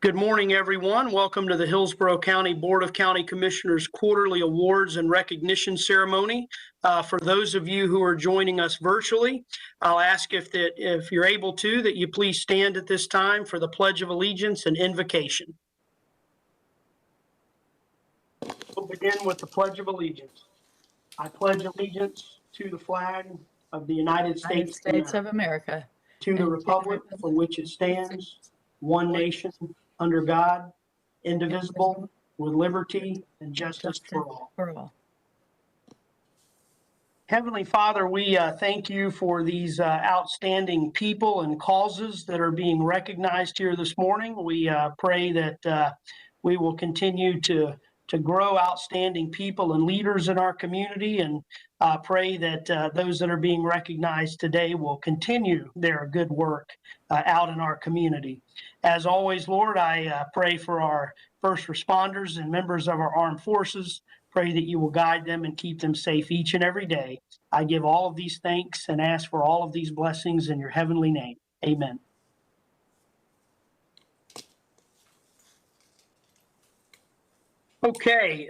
Good morning, everyone. Welcome to the Hillsborough County Board of County Commissioners Quarterly Awards and Recognition Ceremony. For those of you who are joining us virtually, I'll ask if you're able to, that you please stand at this time for the Pledge of Allegiance and invocation. We'll begin with the Pledge of Allegiance. I pledge allegiance to the flag of the United States of America, to the republic for which it stands, one nation, under God, indivisible, with liberty and justice for all. Heavenly Father, we thank you for these outstanding people and causes that are being recognized here this morning. We pray that we will continue to grow outstanding people and leaders in our community, and pray that those that are being recognized today will continue their good work out in our community. As always, Lord, I pray for our first responders and members of our armed forces. Pray that you will guide them and keep them safe each and every day. I give all of these thanks and ask for all of these blessings in your heavenly name. Amen. Okay.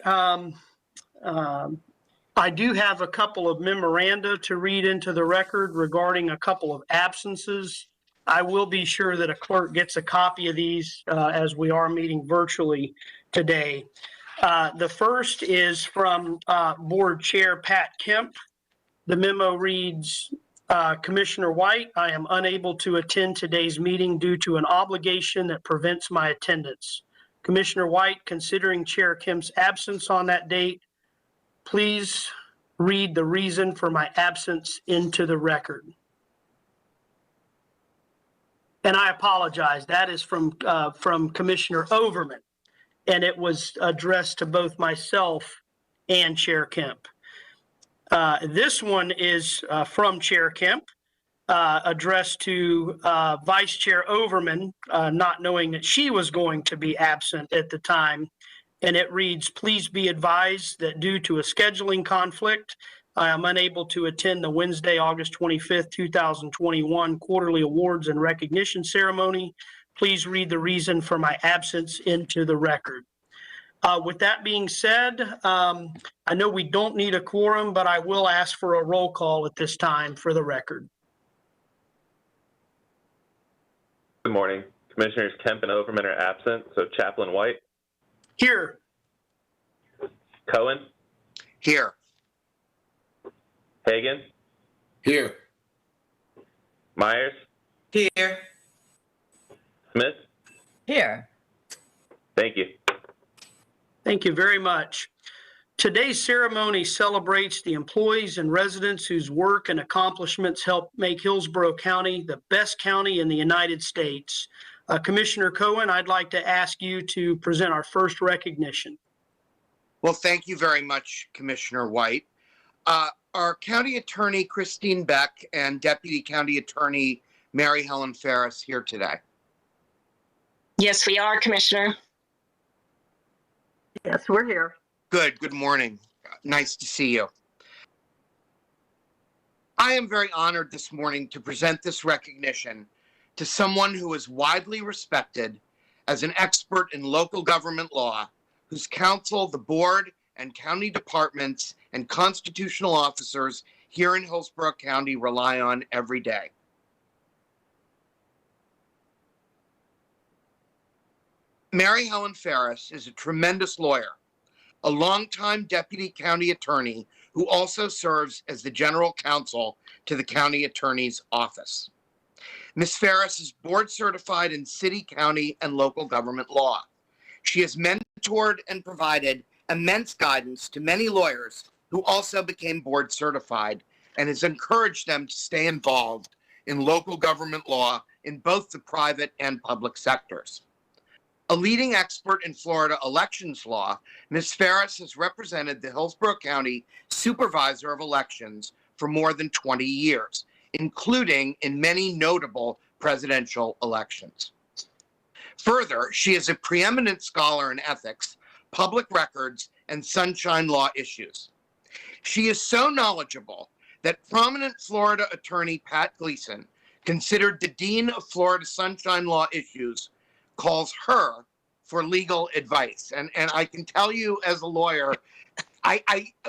I do have a couple of memoranda to read into the record regarding a couple of absences. I will be sure that a clerk gets a copy of these as we are meeting virtually today. The first is from Board Chair Pat Kemp. The memo reads, Commissioner White, I am unable to attend today's meeting due to an obligation that prevents my attendance. Commissioner White, considering Chair Kemp's absence on that date, please read the reason for my absence into the record. And I apologize, that is from Commissioner Overman, and it was addressed to both myself and Chair Kemp. This one is from Chair Kemp, addressed to Vice Chair Overman, not knowing that she was going to be absent at the time. And it reads, please be advised that due to a scheduling conflict, I am unable to attend the Wednesday, August 25th, 2021 Quarterly Awards and Recognition Ceremony. Please read the reason for my absence into the record. With that being said, I know we don't need a quorum, but I will ask for a roll call at this time for the record. Good morning. Commissioners Kemp and Overman are absent, so Chaplain White. Here. Cohen. Here. Hagan. Here. Myers. Here. Smith. Here. Thank you. Thank you very much. Today's ceremony celebrates the employees and residents whose work and accomplishments help make Hillsborough County the best county in the United States. Commissioner Cohen, I'd like to ask you to present our first recognition. Well, thank you very much, Commissioner White. Are County Attorney Christine Beck and Deputy County Attorney Mary Helen Ferris here today? Yes, we are, Commissioner. Yes, we're here. Good. Good morning. Nice to see you. I am very honored this morning to present this recognition to someone who is widely respected as an expert in local government law, whose counsel the board and county departments and constitutional officers here in Hillsborough County rely on every day. Mary Helen Ferris is a tremendous lawyer, a longtime deputy county attorney who also serves as the general counsel to the county attorney's office. Ms. Ferris is board certified in city, county, and local government law. She has mentored and provided immense guidance to many lawyers who also became board certified, and has encouraged them to stay involved in local government law in both the private and public sectors. A leading expert in Florida elections law, Ms. Ferris has represented the Hillsborough County Supervisor of Elections for more than 20 years, including in many notable presidential elections. Further, she is a preeminent scholar in ethics, public records, and sunshine law issues. She is so knowledgeable that prominent Florida attorney Pat Gleason considered the Dean of Florida Sunshine Law issues calls her for legal advice. And I can tell you as a lawyer,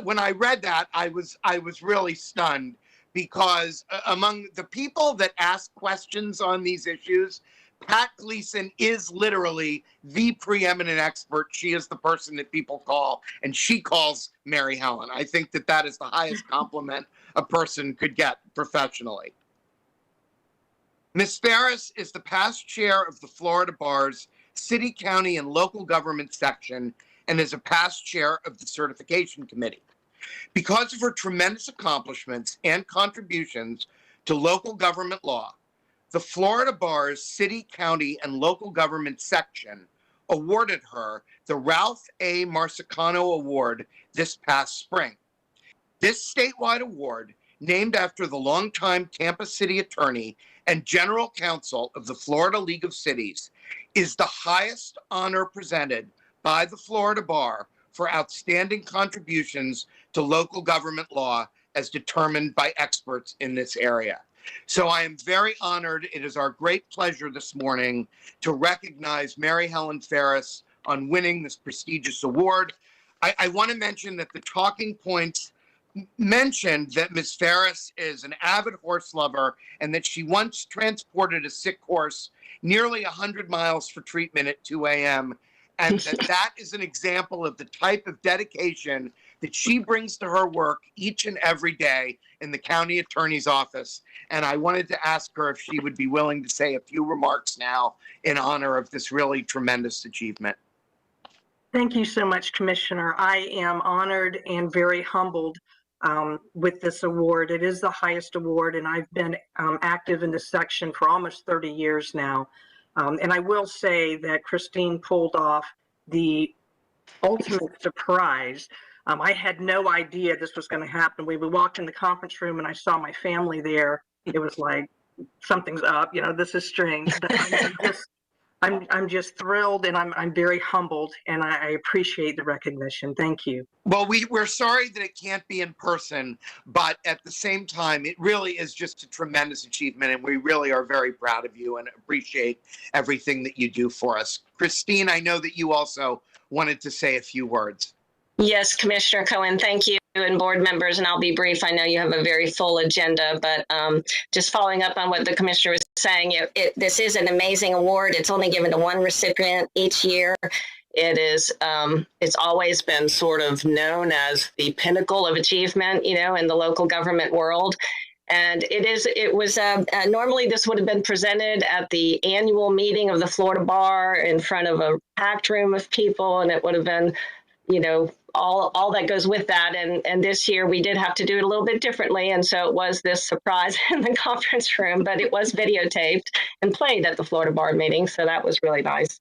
when I read that, I was really stunned, because among the people that ask questions on these issues, Pat Gleason is literally the preeminent expert. She is the person that people call, and she calls Mary Helen. I think that that is the highest compliment a person could get professionally. Ms. Ferris is the past chair of the Florida Bar's City, County, and Local Government section, and is a past chair of the Certification Committee. Because of her tremendous accomplishments and contributions to local government law, the Florida Bar's City, County, and Local Government section awarded her the Ralph A. Marsicano Award this past spring. This statewide award, named after the longtime Tampa City attorney and general counsel of the Florida League of Cities, is the highest honor presented by the Florida Bar for outstanding contributions to local government law as determined by experts in this area. So I am very honored. It is our great pleasure this morning to recognize Mary Helen Ferris on winning this prestigious award. I want to mention that the talking points mentioned that Ms. Ferris is an avid horse lover and that she once transported a sick horse nearly 100 miles for treatment at 2 a.m. And that is an example of the type of dedication that she brings to her work each and every day in the county attorney's office. And I wanted to ask her if she would be willing to say a few remarks now in honor of this really tremendous achievement. Thank you so much, Commissioner. I am honored and very humbled with this award. It is the highest award, and I've been active in this section for almost 30 years now. And I will say that Christine pulled off the ultimate surprise. I had no idea this was going to happen. We walked in the conference room and I saw my family there. It was like, something's up, this is strange. But I'm just thrilled, and I'm very humbled, and I appreciate the recognition. Thank you. Well, we're sorry that it can't be in person, but at the same time, it really is just a tremendous achievement, and we really are very proud of you and appreciate everything that you do for us. Christine, I know that you also wanted to say a few words. Yes, Commissioner Cohen, thank you, and board members, and I'll be brief. I know you have a very full agenda, but just following up on what the commissioner was saying, this is an amazing award. It's only given to one recipient each year. It is, it's always been sort of known as the pinnacle of achievement, in the local government world. And it was normally this would have been presented at the annual meeting of the Florida Bar in front of a packed room of people, and it would have been, all that goes with that. And this year we did have to do it a little bit differently. And so it was this surprise in the conference room, but it was videotaped and played at the Florida Bar meeting. So that was really nice.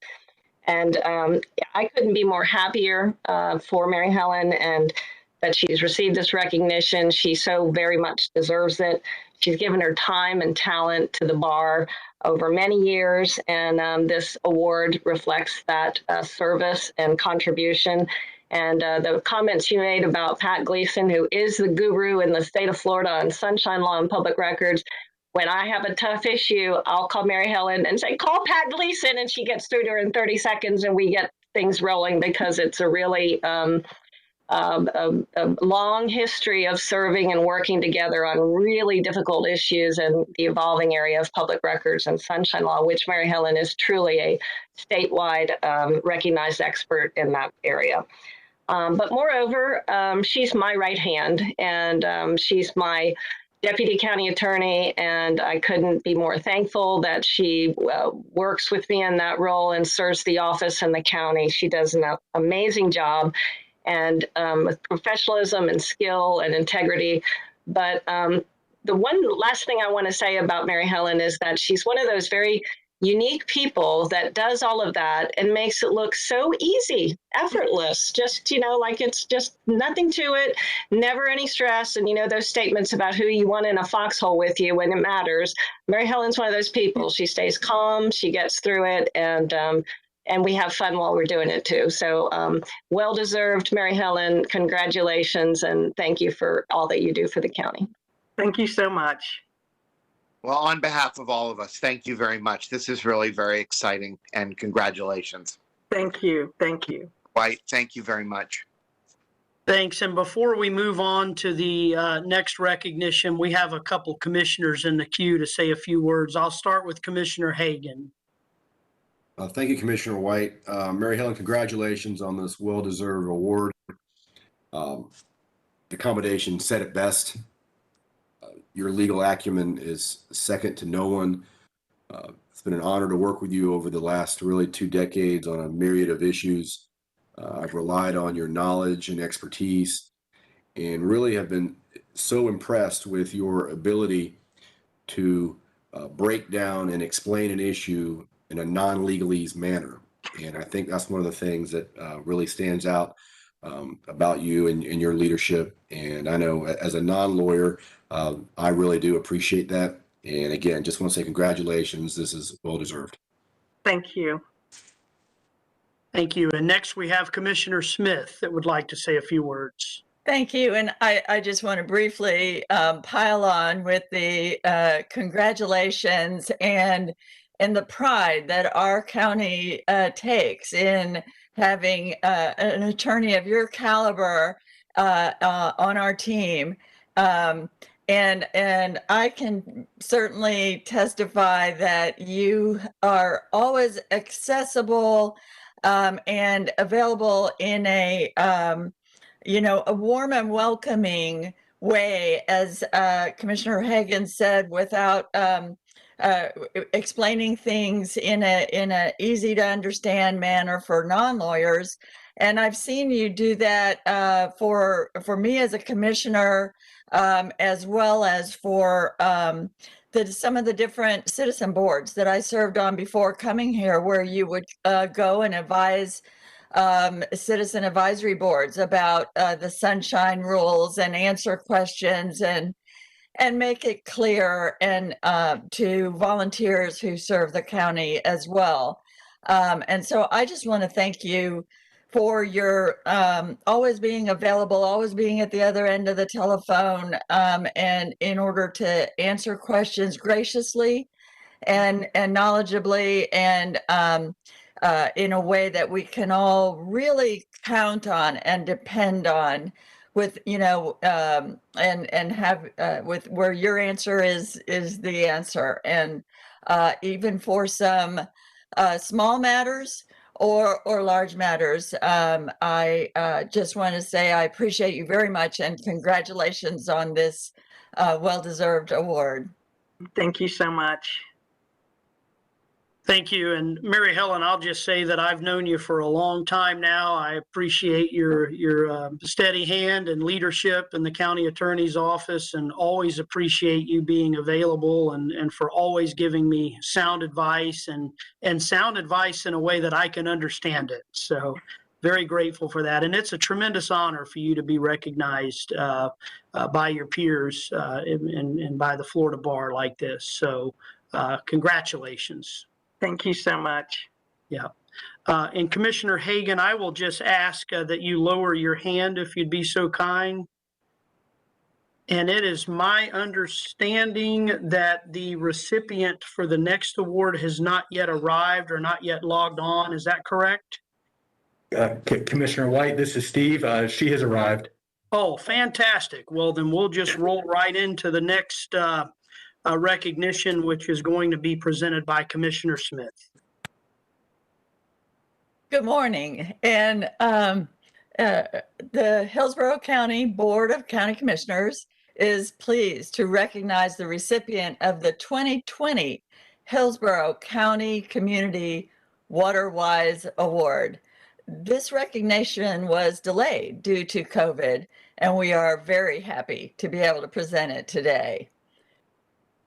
And I couldn't be more happier for Mary Helen and that she's received this recognition. She so very much deserves it. She's given her time and talent to the bar over many years. And this award reflects that service and contribution. And the comments you made about Pat Gleason, who is the guru in the state of Florida on sunshine law and public records. When I have a tough issue, I'll call Mary Helen and say, call Pat Gleason, and she gets through to her in 30 seconds and we get things rolling, because it's a really a long history of serving and working together on really difficult issues in the evolving area of public records and sunshine law, which Mary Helen is truly a statewide recognized expert in that area. But moreover, she's my right hand, and she's my deputy county attorney, and I couldn't be more thankful that she works with me in that role and serves the office and the county. She does an amazing job, and with professionalism and skill and integrity. But the one last thing I want to say about Mary Helen is that she's one of those very unique people that does all of that and makes it look so easy, effortless, just, like it's just nothing to it, never any stress. And, those statements about who you want in a foxhole with you when it matters. Mary Helen's one of those people. She stays calm, she gets through it, and we have fun while we're doing it too. So well-deserved, Mary Helen, congratulations, and thank you for all that you do for the county. Thank you so much. Well, on behalf of all of us, thank you very much. This is really very exciting, and congratulations. Thank you. Thank you. White, thank you very much. Thanks. And before we move on to the next recognition, we have a couple commissioners in the queue to say a few words. I'll start with Commissioner Hagan. Thank you, Commissioner White. Mary Helen, congratulations on this well-deserved award. The commendation said it best. Your legal acumen is second to no one. It's been an honor to work with you over the last really 2 decades on a myriad of issues. I've relied on your knowledge and expertise and really have been so impressed with your ability to break down and explain an issue in a non-legalese manner. And I think that's one of the things that really stands out about you and your leadership. And I know as a non-lawyer, I really do appreciate that. And again, just want to say congratulations. This is well-deserved. Thank you. Thank you. And next we have Commissioner Smith that would like to say a few words. Thank you. And I just want to briefly pile on with the congratulations and the pride that our county takes in having an attorney of your caliber on our team. And I can certainly testify that you are always accessible and available in a warm and welcoming way, as Commissioner Hagan said, without explaining things in a easy to understand manner for non-lawyers. And I've seen you do that for me as a commissioner, as well as for some of the different citizen boards that I served on before coming here, where you would go and advise citizen advisory boards about the sunshine rules and answer questions and make it clear and to volunteers who serve the county as well. And so I just want to thank you for your always being available, always being at the other end of the telephone, and in order to answer questions graciously and knowledgeably, and in a way that we can all really count on and depend on, with and have with where your answer is the answer, and even for some small matters or large matters. I just want to say I appreciate you very much, and congratulations on this well-deserved award. Thank you so much. Thank you. And Mary Helen, I'll just say that I've known you for a long time now. I appreciate your steady hand and leadership in the county attorney's office, and always appreciate you being available and for always giving me sound advice and sound advice in a way that I can understand it. So very grateful for that. And it's a tremendous honor for you to be recognized by your peers and by the Florida bar like this. So congratulations. Thank you so much. Yeah. And Commissioner Hagan, I will just ask that you lower your hand if you'd be so kind. And it is my understanding that the recipient for the next award has not yet arrived or not yet logged on. Is that correct? Commissioner White, this is Steve. She has arrived. Oh, fantastic. Well, then we'll just roll right into the next recognition, which is going to be presented by Commissioner Smith. Good morning. And the Hillsborough County Board of County Commissioners is pleased to recognize the recipient of the 2020 Hillsborough County Community WaterWise Award. This recognition was delayed due to COVID, and we are very happy to be able to present it today.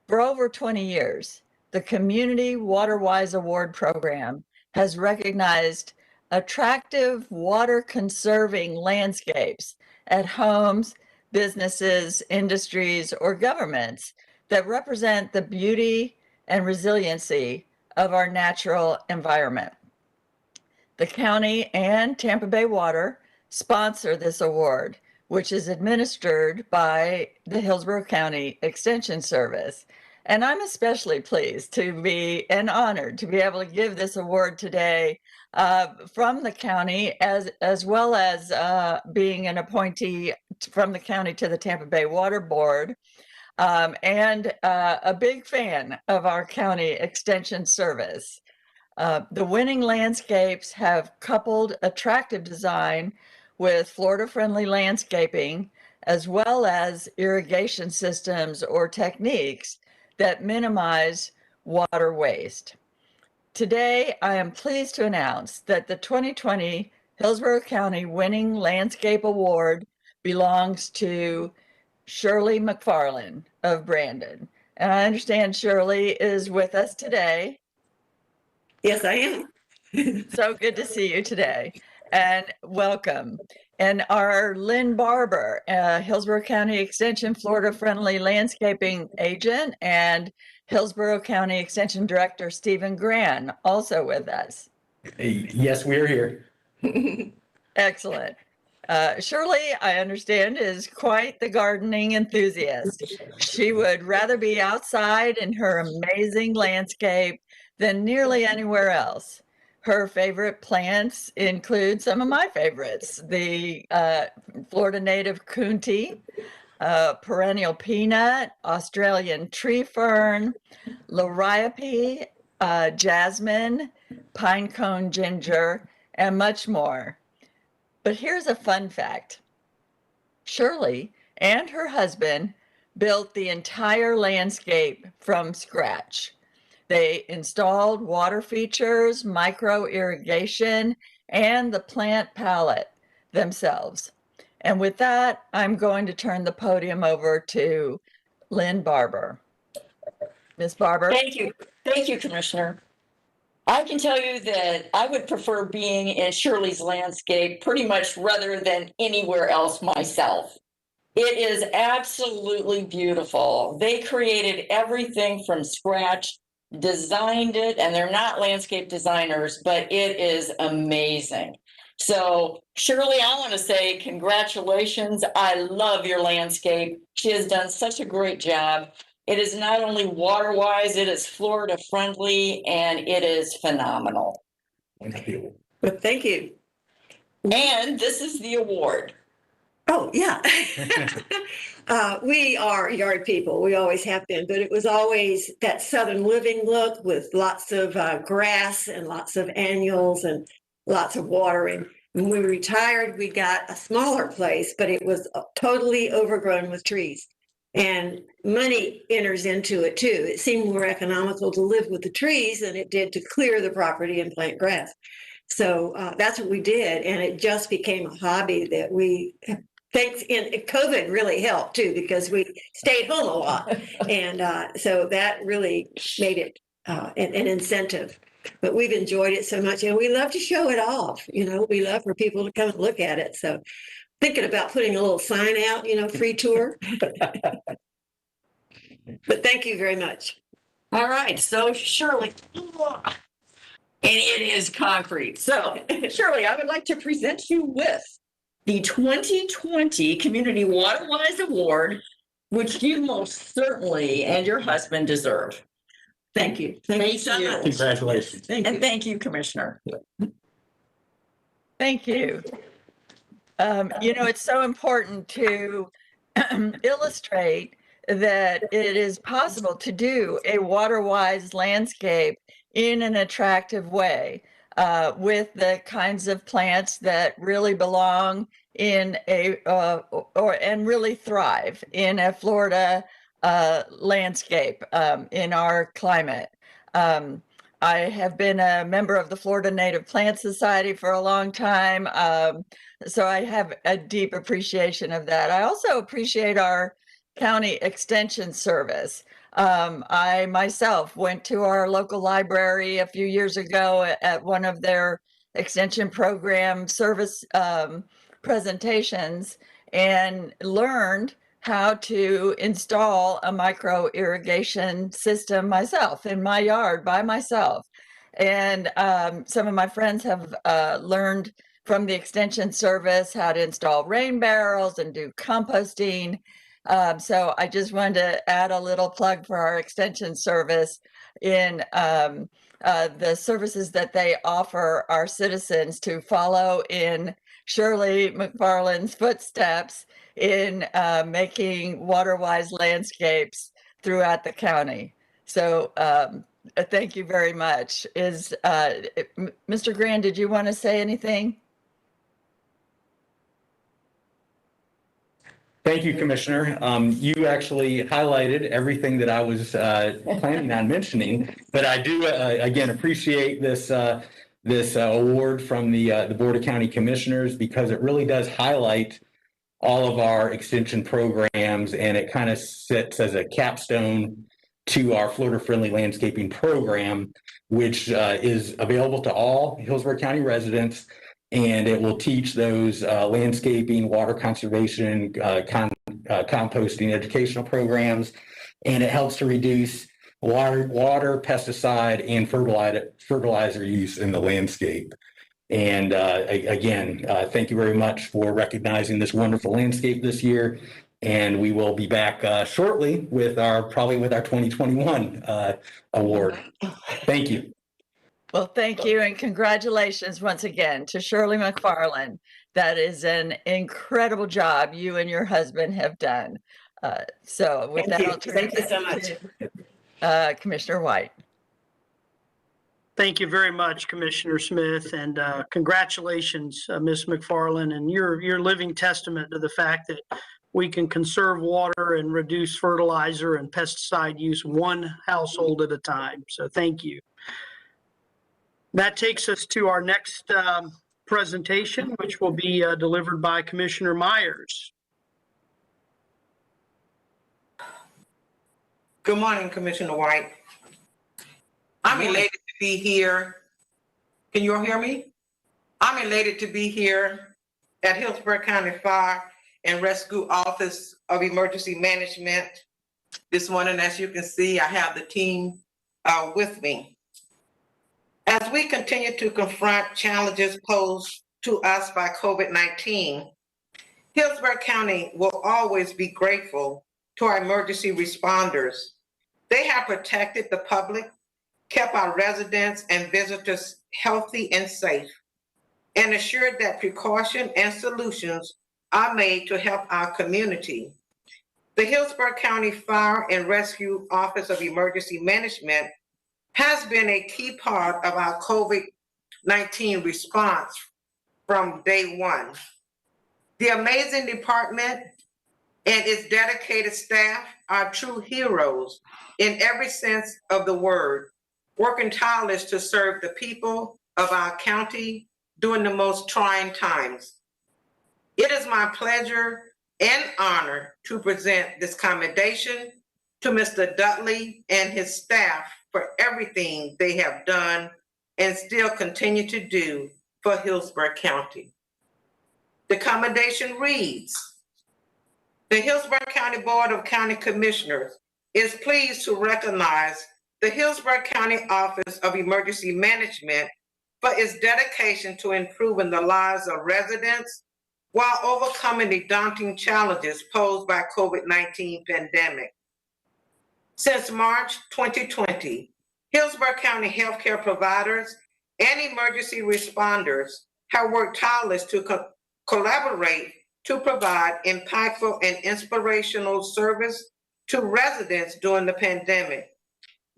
For over 20 years, the Community WaterWise Award program has recognized attractive water conserving landscapes at homes, businesses, industries, or governments that represent the beauty and resiliency of our natural environment. The county and Tampa Bay Water sponsor this award, which is administered by the Hillsborough County Extension Service. And I'm especially pleased to be and honored to be able to give this award today from the county, as well as being an appointee from the county to the Tampa Bay Water Board, and a big fan of our county extension service. The winning landscapes have coupled attractive design with Florida-friendly landscaping, as well as irrigation systems or techniques that minimize water waste. Today, I am pleased to announce that the 2020 Hillsborough County Winning Landscape Award belongs to Shirley McFarland of Brandon. And I understand Shirley is with us today. Yes, I am. So good to see you today, and welcome. And our Lynn Barber, Hillsborough County Extension Florida Friendly Landscaping Agent, and Hillsborough County Extension Director Stephen Gran, also with us. Yes, we are here. Excellent. Shirley, I understand, is quite the gardening enthusiast. She would rather be outside in her amazing landscape than nearly anywhere else. Her favorite plants include some of my favorites, the Florida native coontie, perennial peanut, Australian tree fern, liriope, jasmine, pinecone ginger, and much more. But here's a fun fact. Shirley and her husband built the entire landscape from scratch. They installed water features, micro irrigation, and the plant palette themselves. And with that, I'm going to turn the podium over to Lynn Barber. Ms. Barber. Thank you. Thank you, Commissioner. I can tell you that I would prefer being in Shirley's landscape pretty much rather than anywhere else myself. It is absolutely beautiful. They created everything from scratch, designed it, and they're not landscape designers, but it is amazing. So Shirley, I want to say congratulations. I love your landscape. She has done such a great job. It is not only water-wise, it is Florida-friendly, and it is phenomenal. Thank you. But thank you. And this is the award. Oh, yeah. We are yard people. We always have been, but it was always that Southern living look with lots of grass and lots of annuals and lots of watering. When we retired, we got a smaller place, but it was totally overgrown with trees. And money enters into it too. It seemed more economical to live with the trees than it did to clear the property and plant grass. So that's what we did. And it just became a hobby that we, thanks, and COVID really helped too, because we stayed home a lot. And so that really made it an incentive. But we've enjoyed it so much, and we love to show it off. You know, we love for people to come and look at it. So thinking about putting a little sign out, you know, free tour. But thank you very much. All right, so Shirley, and it is concrete. So Shirley, I would like to present you with the 2020 Community Waterwise Award, which you most certainly and your husband deserve. Thank you. Thank you so much. Congratulations. And thank you, Commissioner. Thank you. You know, it's so important to illustrate that it is possible to do a water-wise landscape in an attractive way with the kinds of plants that really belong in a and really thrive in a Florida landscape in our climate. I have been a member of the Florida Native Plant Society for a long time, so I have a deep appreciation of that. I also appreciate our county extension service. I myself went to our local library a few years ago at one of their extension program service presentations and learned how to install a micro irrigation system myself in my yard by myself. And some of my friends have learned from the extension service how to install rain barrels and do composting. So I just wanted to add a little plug for our extension service in the services that they offer our citizens to follow in Shirley McFarland's footsteps in making water-wise landscapes throughout the county. So thank you very much. Mr. Grand, did you want to say anything? Thank you, Commissioner. You actually highlighted everything that I was planning on mentioning, but I do again appreciate this award from the Board of County Commissioners, because it really does highlight all of our extension programs, and it kind of sits as a capstone to our Florida-friendly landscaping program, which is available to all Hillsborough County residents. And it will teach those landscaping, water conservation, composting, educational programs, and it helps to reduce water, pesticide, and fertilizer use in the landscape. And again, thank you very much for recognizing this wonderful landscape this year. And we will be back shortly with probably with our 2021 award. Thank you. Well, thank you, and congratulations once again to Shirley McFarland. That is an incredible job you and your husband have done. So with that, I'll turn Thank it you so back much. to Commissioner White. Thank you very much, Commissioner Smith, and congratulations, Ms. McFarland, and you're living testament to the fact that we can conserve water and reduce fertilizer and pesticide use one household at a time. So thank you. That takes us to our next presentation, which will be delivered by Commissioner Myers. Good morning, Commissioner White. I'm elated to be here. Can you all hear me? I'm elated to be here at Hillsborough County Fire and Rescue Office of Emergency Management this morning. As you can see, I have the team with me. As we continue to confront challenges posed to us by COVID-19, Hillsborough County will always be grateful to our emergency responders. They have protected the public, kept our residents and visitors healthy and safe, and assured that precaution and solutions are made to help our community. The Hillsborough County Fire and Rescue Office of Emergency Management has been a key part of our COVID-19 response from day one. The amazing department and its dedicated staff are true heroes in every sense of the word, working tireless to serve the people of our county during the most trying times. It is my pleasure and honor to present this commendation to Mr. Dudley and his staff for everything they have done and still continue to do for Hillsborough County. The commendation reads, the Hillsborough County Board of County Commissioners is pleased to recognize the Hillsborough County Office of Emergency Management for its dedication to improving the lives of residents while overcoming the daunting challenges posed by COVID-19 pandemic. Since March 2020, Hillsborough County healthcare providers and emergency responders have worked tireless to collaborate to provide impactful and inspirational service to residents during the pandemic.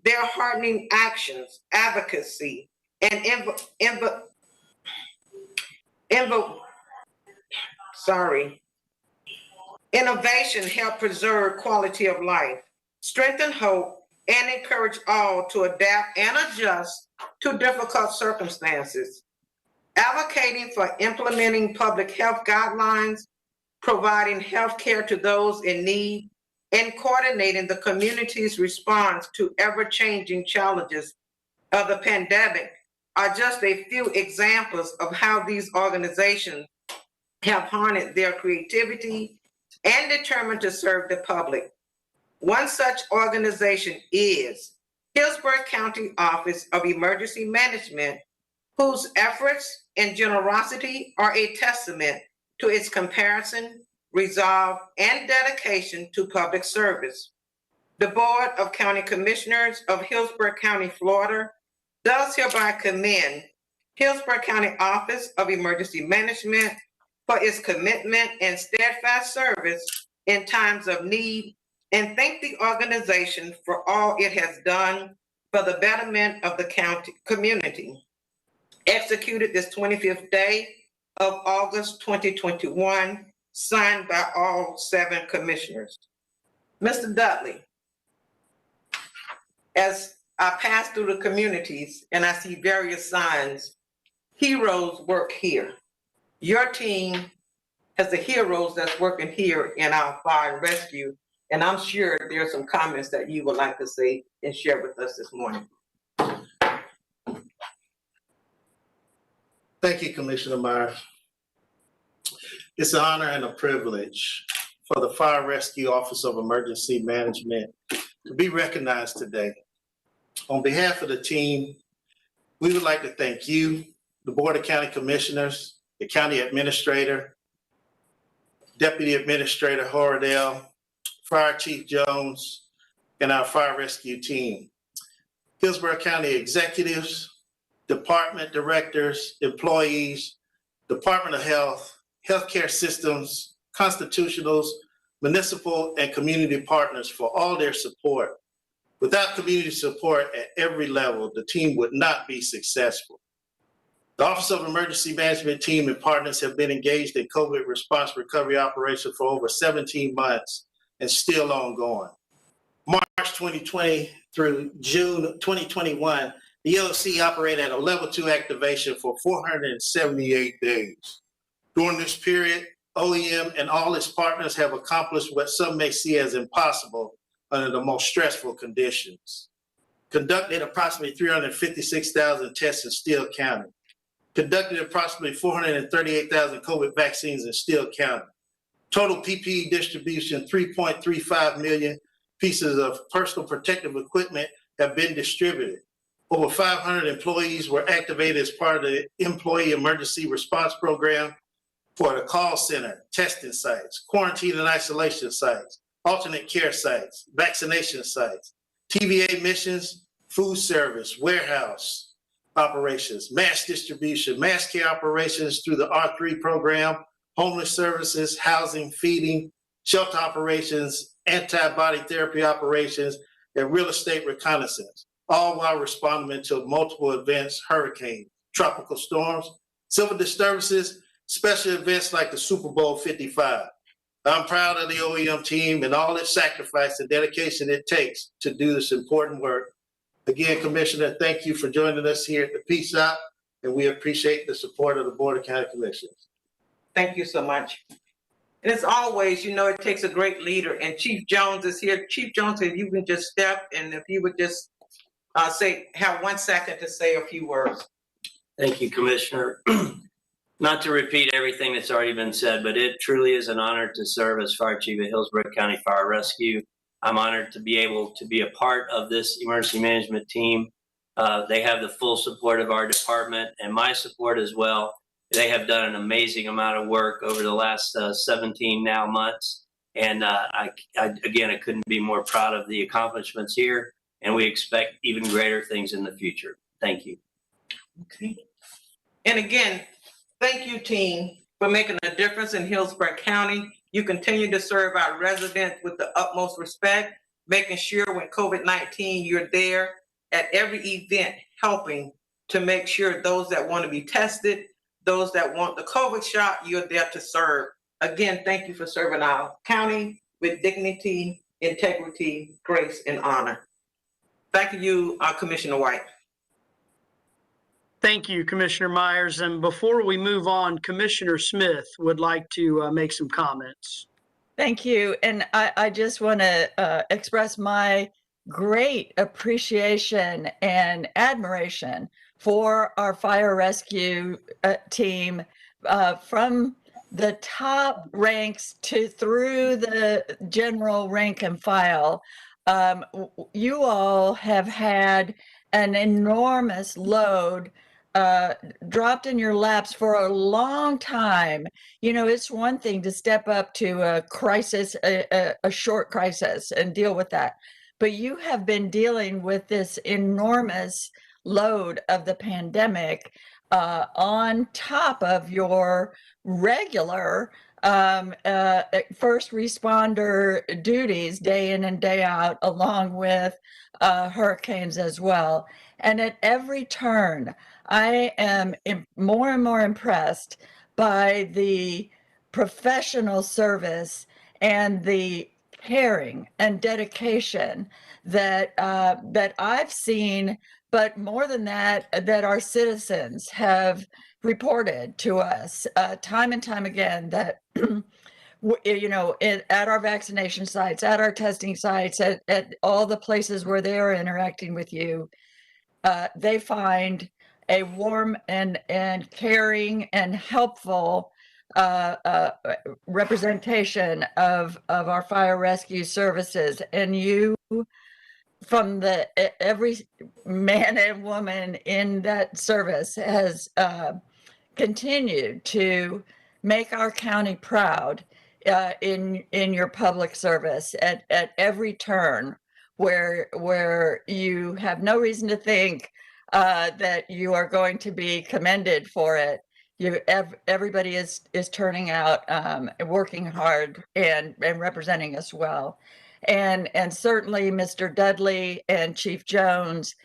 Their heartening actions, advocacy, and innovation help preserve quality of life, strengthen hope, and encourage all to adapt and adjust to difficult circumstances. Advocating for implementing public health guidelines, providing health care to those in need, and coordinating the community's response to ever-changing challenges of the pandemic are just a few examples of how these organizations have harnessed their creativity and determined to serve the public. One such organization is Hillsborough County Office of Emergency Management, whose efforts and generosity are a testament to its compassion resolve, and dedication to public service. The Board of County Commissioners of Hillsborough County, Florida, does hereby commend Hillsborough County Office of Emergency Management for its commitment and steadfast service in times of need, and thank the organization for all it has done for the betterment of the county community. Executed this 25th day of August 2021, signed by all 7 commissioners. Mr. Dudley, as I pass through the communities and I see various signs, heroes work here. Your team has the heroes that's working here in our fire and rescue, and I'm sure there are some comments that you would like to say and share with us this morning. Thank you, Commissioner Myers. It's an honor and a privilege for the Fire Rescue Office of Emergency Management to be recognized today. On behalf of the team, we would like to thank you, the Board of County Commissioners, the County Administrator, Deputy Administrator Horadell, Fire Chief Jones, and our fire rescue team. Hillsborough County executives, department directors, employees, Department of Health, healthcare systems, constitutionals, municipal, and community partners for all their support. Without community support at every level, the team would not be successful. The Office of Emergency Management team and partners have been engaged in COVID response recovery operation for over 17 months and still ongoing. March 2020 through June 2021, the EOC operated at a level 2 activation for 478 days. During this period, OEM and all its partners have accomplished what some may see as impossible under the most stressful conditions. Conducted approximately 356,000 tests in Steele County. Conducted approximately 438,000 COVID vaccines in Steele County. Total PPE distribution, 3.35 million pieces of personal protective equipment have been distributed. Over 500 employees were activated as part of the Employee Emergency Response Program for the call center, testing sites, quarantine and isolation sites, alternate care sites, vaccination sites, TVA missions, food service, warehouse operations, mass distribution, mass care operations through the R3 program, homeless services, housing, feeding, shelter operations, antibody therapy operations, and real estate reconnaissance, all while responding to multiple events, hurricanes, tropical storms, civil disturbances, special events like the Super Bowl 55. I'm proud of the OEM team and all its sacrifice and dedication it takes to do this important work. Again, Commissioner, thank you for joining us here at the Peace Shop, and we appreciate the support of the Board of County Commissioners. Thank you so much. And as always, you know, it takes a great leader, and Chief Jones is here. Chief Jones, if you can just step, and if you would just have 1 second to say a few words. Thank you, Commissioner. Not to repeat everything that's already been said, but it truly is an honor to serve as Fire Chief of Hillsborough County Fire Rescue. I'm honored to be able to be a part of this emergency management team. They have the full support of our department and my support as well. They have done an amazing amount of work over the last 17 now months. And I couldn't be more proud of the accomplishments here. And we expect even greater things in the future. Thank you. Okay. And again, thank you, team, for making a difference in Hillsborough County. You continue to serve our residents with the utmost respect, making sure when COVID-19, you're there at every event, helping to make sure those that want to be tested, those that want the COVID shot, you're there to serve. Again, thank you for serving our county with dignity, integrity, grace, and honor. Thank you, Commissioner White. Thank you, Commissioner Myers. And before we move on, Commissioner Smith would like to make some comments. Thank you. And I just want to express my great appreciation and admiration for our fire rescue team from the top ranks to through the general rank and file. You all have had an enormous load dropped in your laps for a long time. You know, it's one thing to step up to a crisis, a short crisis, and deal with that. But you have been dealing with this enormous load of the pandemic on top of your regular first responder duties day in and day out, along with hurricanes as well. And at every turn, I am more and more impressed by the professional service and the caring and dedication that that I've seen, but more than that, that our citizens have reported to us time and time again that you know, at our vaccination sites, at our testing sites, at all the places where they are interacting with you, they find a warm and caring and helpful representation of our fire rescue services. And you, from every man and woman in that service, has continued to make our county proud in your public service at every turn, where you have no reason to think that you are going to be commended for it. Everybody is turning out, working hard and representing us well. And certainly Mr. Dudley and Chief Jones,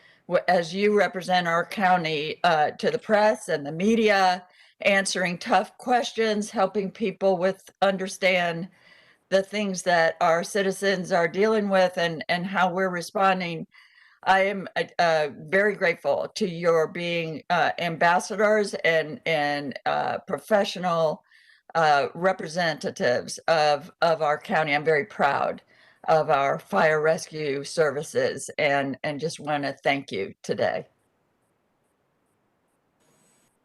as you represent our county to the press and the media, answering tough questions, helping people understand the things that our citizens are dealing with and how we're responding. I am very grateful to your being ambassadors and professional representatives of our county. I'm very proud of our fire rescue services and just want to thank you today.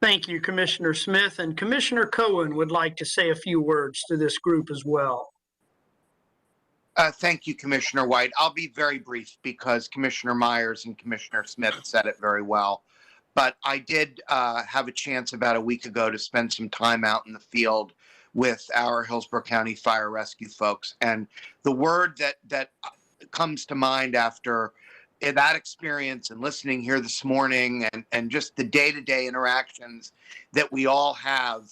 Thank you, Commissioner Smith. And Commissioner Cohen would like to say a few words to this group as well. Thank you, Commissioner White. I'll be very brief because Commissioner Myers and Commissioner Smith said it very well. But I did have a chance about a week ago to spend some time out in the field with our Hillsborough County Fire Rescue folks. And the word that comes to mind after that experience and listening here this morning and just the day-to-day interactions that we all have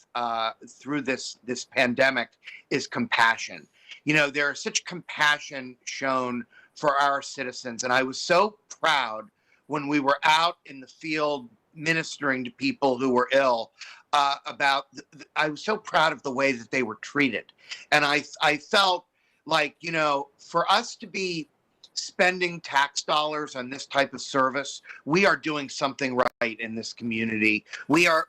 through this pandemic is compassion. You know, there is such compassion shown for our citizens. And I was so proud when we were out in the field ministering to people who were ill I was so proud of the way that they were treated. And I felt like, you know, for us to be spending tax dollars on this type of service, we are doing something right in this community. We're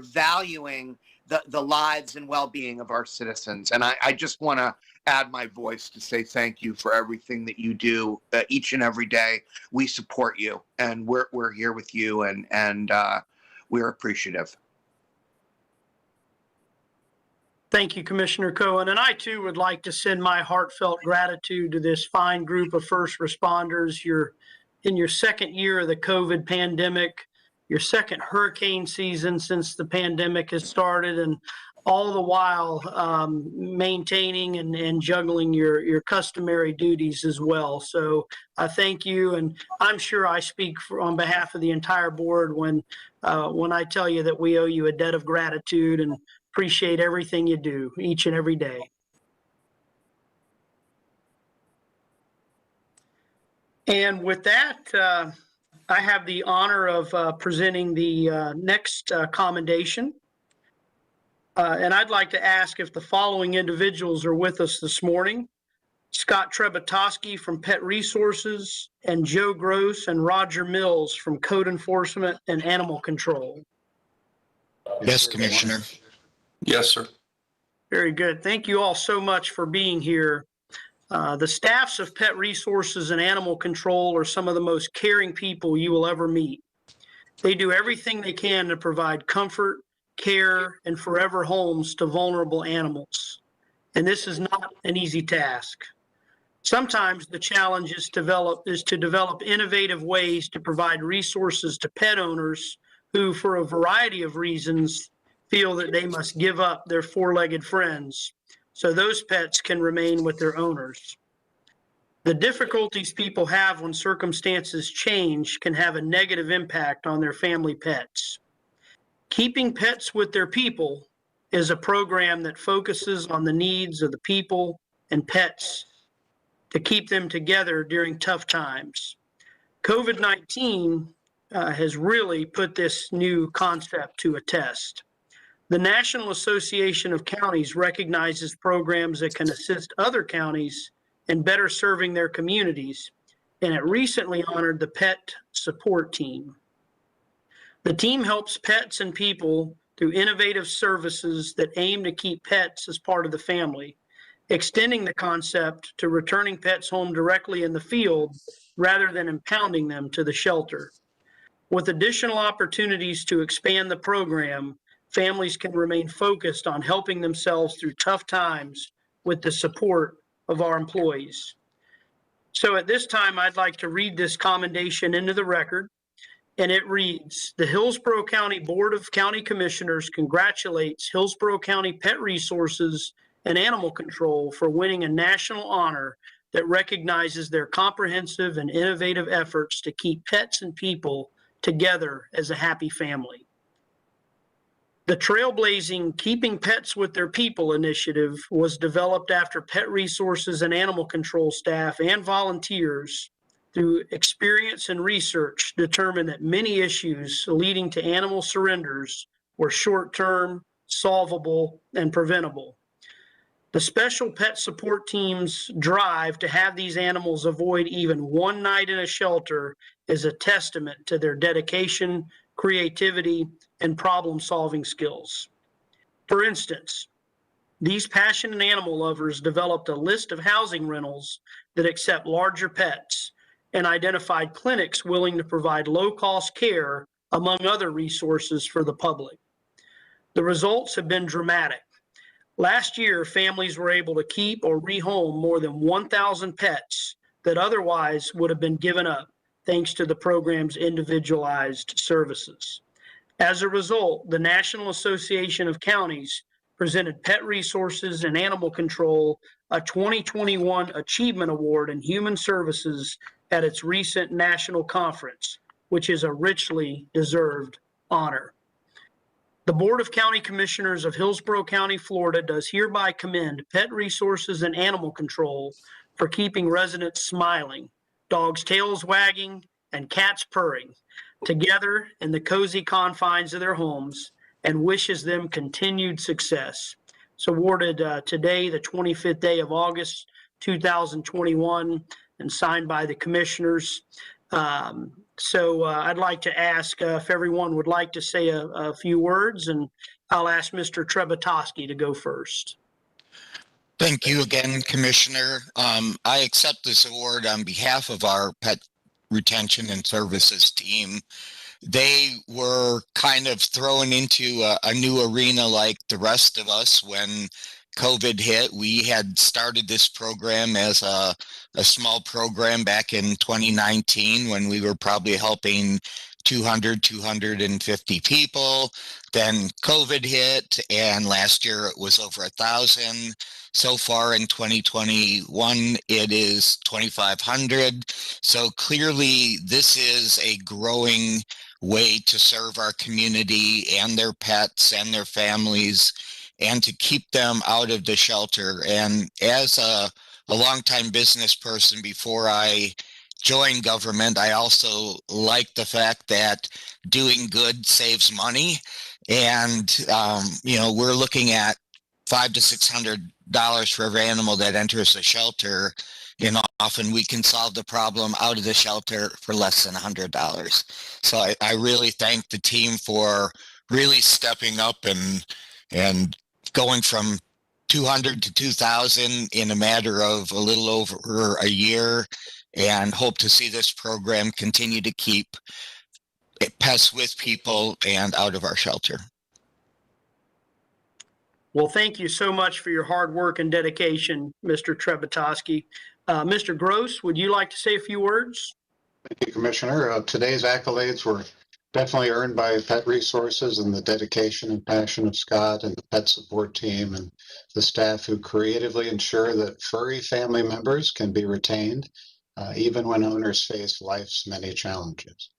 valuing the lives and well-being of our citizens. And I just want to add my voice to say thank you for everything that you do each and every day. We support you and we're here with you and we're appreciative. Thank you, Commissioner Cohen. And I too would like to send my heartfelt gratitude to this fine group of first responders. You're in your second year of the COVID pandemic, your second hurricane season since the pandemic has started, and all the while maintaining and juggling your customary duties as well. So I thank you, and I'm sure I speak on behalf of the entire board when I tell you that we owe you a debt of gratitude and appreciate everything you do each and every day. And with that, I have the honor of presenting the next commendation. And I'd like to ask if the following individuals are with us this morning: Scott Trebatoski from Pet Resources, and Joe Gross and Roger Mills from Code Enforcement and Animal Control. Yes, Commissioner. Yes, sir. Very good. Thank you all so much for being here. The staffs of Pet Resources and Animal Control are some of the most caring people you will ever meet. They do everything they can to provide comfort, care, and forever homes to vulnerable animals. And this is not an easy task. Sometimes the challenge is to develop innovative ways to provide resources to pet owners who, for a variety of reasons, feel that they must give up their four-legged friends so those pets can remain with their owners. The difficulties people have when circumstances change can have a negative impact on their family pets. Keeping Pets with Their People is a program that focuses on the needs of the people and pets to keep them together during tough times. COVID-19 has really put this new concept to a test. The National Association of Counties recognizes programs that can assist other counties in better serving their communities, and it recently honored the Pet Support Team. The team helps pets and people through innovative services that aim to keep pets as part of the family, extending the concept to returning pets home directly in the field rather than impounding them to the shelter. With additional opportunities to expand the program, families can remain focused on helping themselves through tough times with the support of our employees. So at this time, I'd like to read this commendation into the record, and it reads, the Hillsborough County Board of County Commissioners congratulates Hillsborough County Pet Resources and Animal Control for winning a national honor that recognizes their comprehensive and innovative efforts to keep pets and people together as a happy family. The trailblazing Keeping Pets with Their People initiative was developed after pet resources and animal control staff and volunteers, through experience and research, determined that many issues leading to animal surrenders were short-term, solvable, and preventable. The Special Pet Support Team's drive to have these animals avoid even one night in a shelter is a testament to their dedication, creativity, and problem-solving skills. For instance, these passionate animal lovers developed a list of housing rentals that accept larger pets and identified clinics willing to provide low-cost care, among other resources for the public. The results have been dramatic. Last year, families were able to keep or rehome more than 1,000 pets that otherwise would have been given up, thanks to the program's individualized services. As a result, the National Association of Counties presented Pet Resources and Animal Control a 2021 Achievement Award in Human Services at its recent national conference, which is a richly deserved honor. The Board of County Commissioners of Hillsborough County, Florida does hereby commend Pet Resources and Animal Control for keeping residents smiling, dogs' tails wagging, and cats purring together in the cozy confines of their homes, and wishes them continued success. It's awarded today, the 25th day of August, 2021, and signed by the commissioners. I'd like to ask if everyone would like to say a few words, and I'll ask Mr. Trebetoski to go first. Thank you again, Commissioner. I accept this award on behalf of our Pet Retention and Services team. They were kind of thrown into a new arena like the rest of us when COVID hit. We had started this program as a small program back in 2019 when we were probably helping 250 people. Then COVID hit, and last year it was over 1,000. So far in 2021, it is 2,500. So clearly this is a growing way to serve our community and their pets and their families, and to keep them out of the shelter. And as a longtime business person before I joined government, I also like the fact that doing good saves money. And, we're looking at $500 to $600 for every animal that enters the shelter. Often we can solve the problem out of the shelter for less than $100. So I really thank the team for really stepping up and going from 200 to 2,000 in a matter of a little over a year, and hope to see this program continue to keep pets with people and out of our shelter. Well, thank you so much for your hard work and dedication, Mr. Trebetoski. Mr. Gross, would you like to say a few words? Thank you, Commissioner. Today's accolades were definitely earned by Pet Resources and the dedication and passion of Scott and the pet support team and the staff who creatively ensure that furry family members can be retained, even when owners face life's many challenges.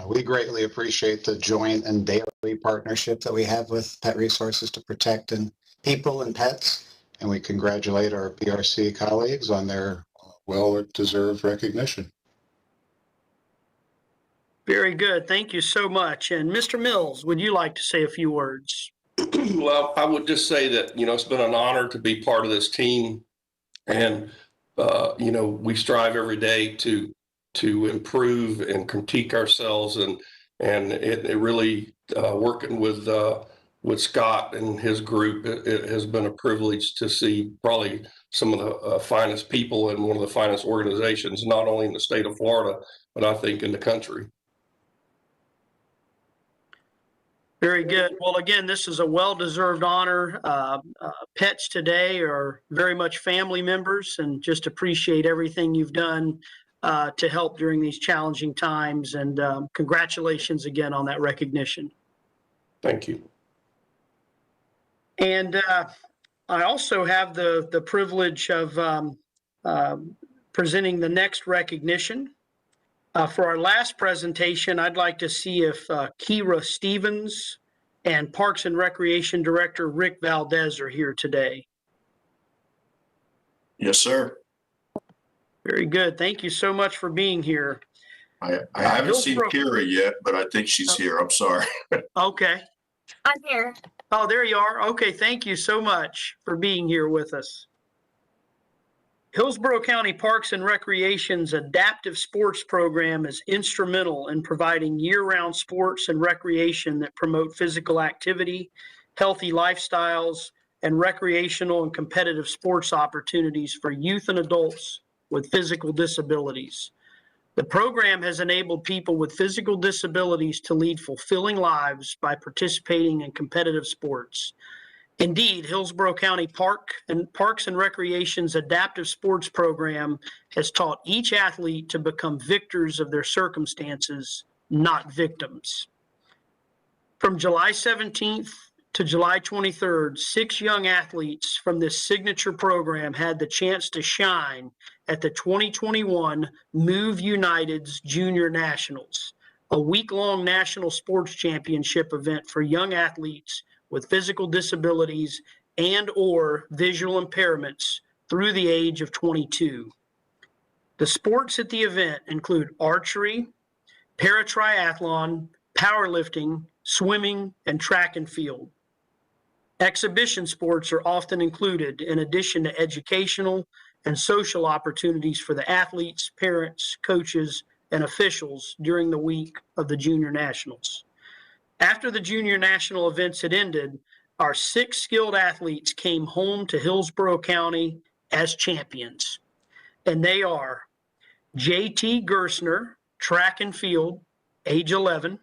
We greatly appreciate the joint and daily partnership that we have with Pet Resources to protect people and pets, and we congratulate our PRC colleagues on their well-deserved recognition. Very good. Thank you so much. And Mr. Mills, would you like to say a few words? Well, I would just say that, it's been an honor to be part of this team. And, we strive every day to improve and critique ourselves. And it really, working with Scott and his group, it has been a privilege to see probably some of the finest people and one of the finest organizations, not only in the state of Florida, but I think in the country. Very good. Well, again, this is a well-deserved honor. Pets today are very much family members, and just appreciate everything you've done to help during these challenging times. And congratulations again on that recognition. Thank you. And I also have the privilege of presenting the next recognition. For our last presentation, I'd like to see if Kira Stevens and Parks and Recreation Director Rick Valdez are here today. Yes, sir. Very good. Thank you so much for being here. I haven't seen Kira yet, but I think she's here. I'm sorry. Okay. I'm here. Oh, there you are. Okay. Thank you so much for being here with us. Hillsborough County Parks and Recreation's adaptive sports program is instrumental in providing year-round sports and recreation that promote physical activity, healthy lifestyles, and recreational and competitive sports opportunities for youth and adults with physical disabilities. The program has enabled people with physical disabilities to lead fulfilling lives by participating in competitive sports. Indeed, Hillsborough County Parks and Recreation's adaptive sports program has taught each athlete to become victors of their circumstances, not victims. From July 17th to July 23rd, 6 young athletes from this signature program had the chance to shine at the 2021 Move United's Junior Nationals, a week-long national sports championship event for young athletes with physical disabilities and/or visual impairments through the age of 22. The sports at the event include archery, paratriathlon, powerlifting, swimming, and track and field. Exhibition sports are often included in addition to educational and social opportunities for the athletes, parents, coaches, and officials during the week of the Junior Nationals. After the Junior National events had ended, our 6 skilled athletes came home to Hillsborough County as champions. And they are JT Gersner, track and field, age 11.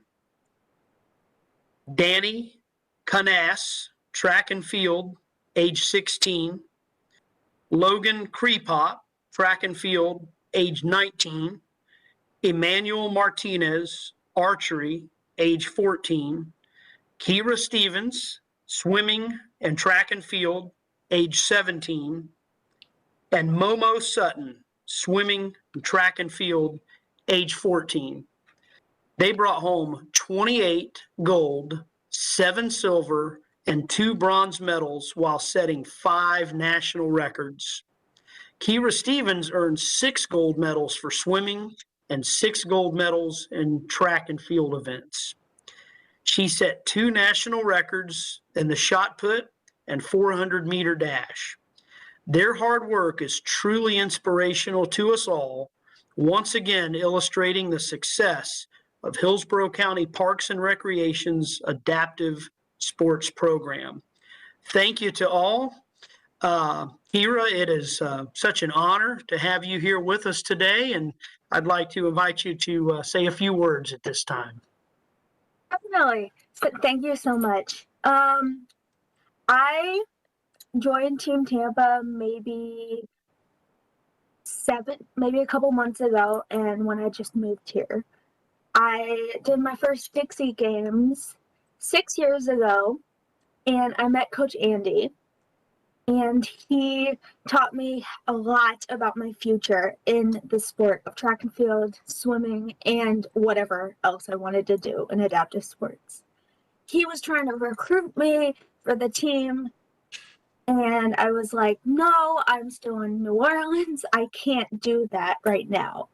Danny Canas, track and field, age 16. Logan Krepop, track and field, age 19. Emmanuel Martinez, archery, age 14. Kira Stevens, swimming and track and field, age 17. And Momo Sutton, swimming and track and field, age 14. They brought home 28 gold, 7 silver, and 2 bronze medals while setting 5 national records. Kira Stevens earned 6 gold medals for swimming and 6 gold medals in track and field events. She set 2 national records in the shot put and 400-meter dash. Their hard work is truly inspirational to us all, once again illustrating the success of Hillsborough County Parks and Recreation's adaptive sports program. Thank you to all. Kira, it is such an honor to have you here with us today, and I'd like to invite you to say a few words at this time. Definitely. So, thank you so much. I joined Team Tampa maybe a couple months ago, and when I just moved here. I did my first Dixie games 6 years ago, and I met Coach Andy, and he taught me a lot about my future in the sport of track and field, swimming, and whatever else I wanted to do in adaptive sports. He was trying to recruit me for the team, and I was like, no, I'm still in New Orleans. I can't do that right now.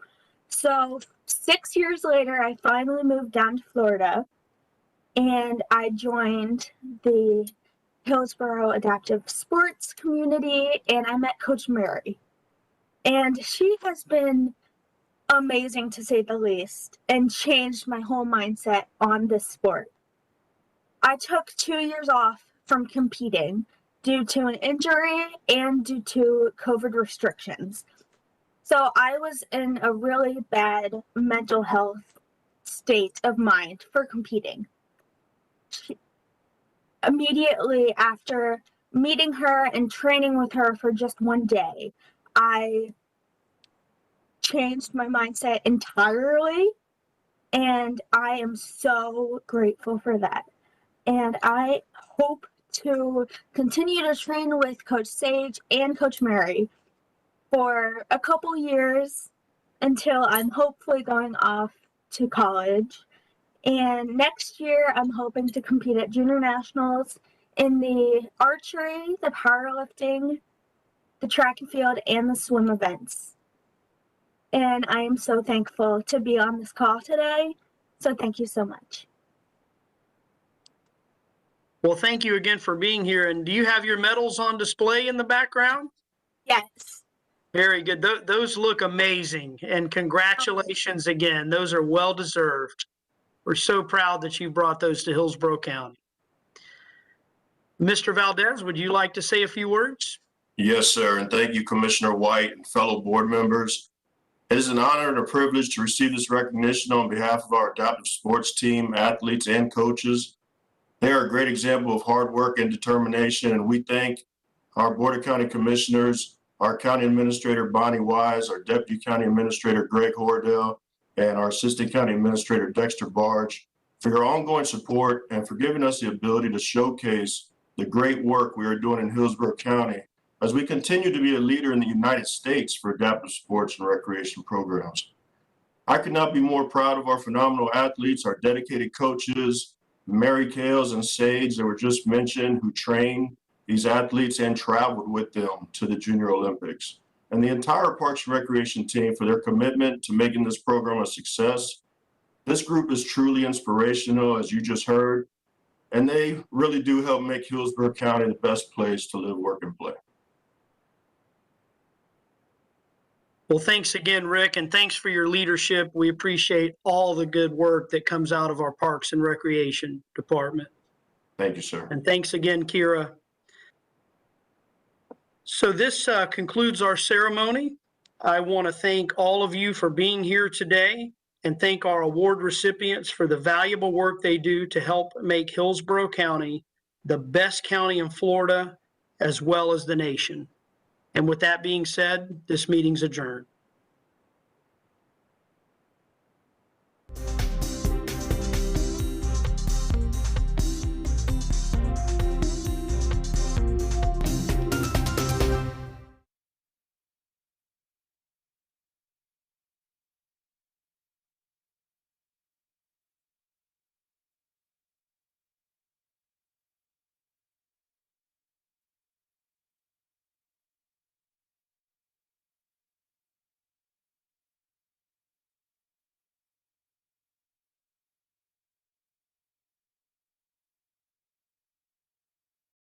So 6 years later, I finally moved down to Florida, and I joined the Hillsborough Adaptive Sports community, and I met Coach Mary. And she has been amazing, to say the least, and changed my whole mindset on this sport. I took 2 years off from competing due to an injury and due to COVID restrictions. So I was in a really bad mental health state of mind for competing. Immediately after meeting her and training with her for just one day, I changed my mindset entirely, and I am so grateful for that. And I hope to continue to train with Coach Sage and Coach Mary for a couple years until I'm hopefully going off to college. And next year, I'm hoping to compete at junior nationals in the archery, the powerlifting, the track and field, and the swim events. And I am so thankful to be on this call today. So thank you so much. Well, thank you again for being here. And do you have your medals on display in the background? Yes. Very good. Those look amazing. And congratulations again. Those are well deserved. We're so proud that you brought those to Hillsborough County. Mr. Valdez, would you like to say a few words? Yes, sir. And thank you, Commissioner White and fellow board members. It is an honor and a privilege to receive this recognition on behalf of our adaptive sports team, athletes, and coaches. They are a great example of hard work and determination, and we thank our Board of County Commissioners, our County Administrator, Bonnie Wise, our Deputy County Administrator, Greg Hordell, and our Assistant County Administrator, Dexter Barge, for your ongoing support and for giving us the ability to showcase the great work we are doing in Hillsborough County as we continue to be a leader in the United States for adaptive sports and recreation programs. I could not be more proud of our phenomenal athletes, our dedicated coaches, Mary Kales and Sage that were just mentioned, who trained these athletes and traveled with them to the Junior Olympics, and the entire Parks and Recreation team for their commitment to making this program a success. This group is truly inspirational, as you just heard, and they really do help make Hillsborough County the best place to live, work, and play. Well, thanks again, Rick, and thanks for your leadership. We appreciate all the good work that comes out of our Parks and Recreation Department. Thank you, sir. And thanks again, Kira. So this concludes our ceremony. I want to thank all of you for being here today and thank our award recipients for the valuable work they do to help make Hillsborough County the best county in Florida as well as the nation. And with that being said, this meeting's adjourned.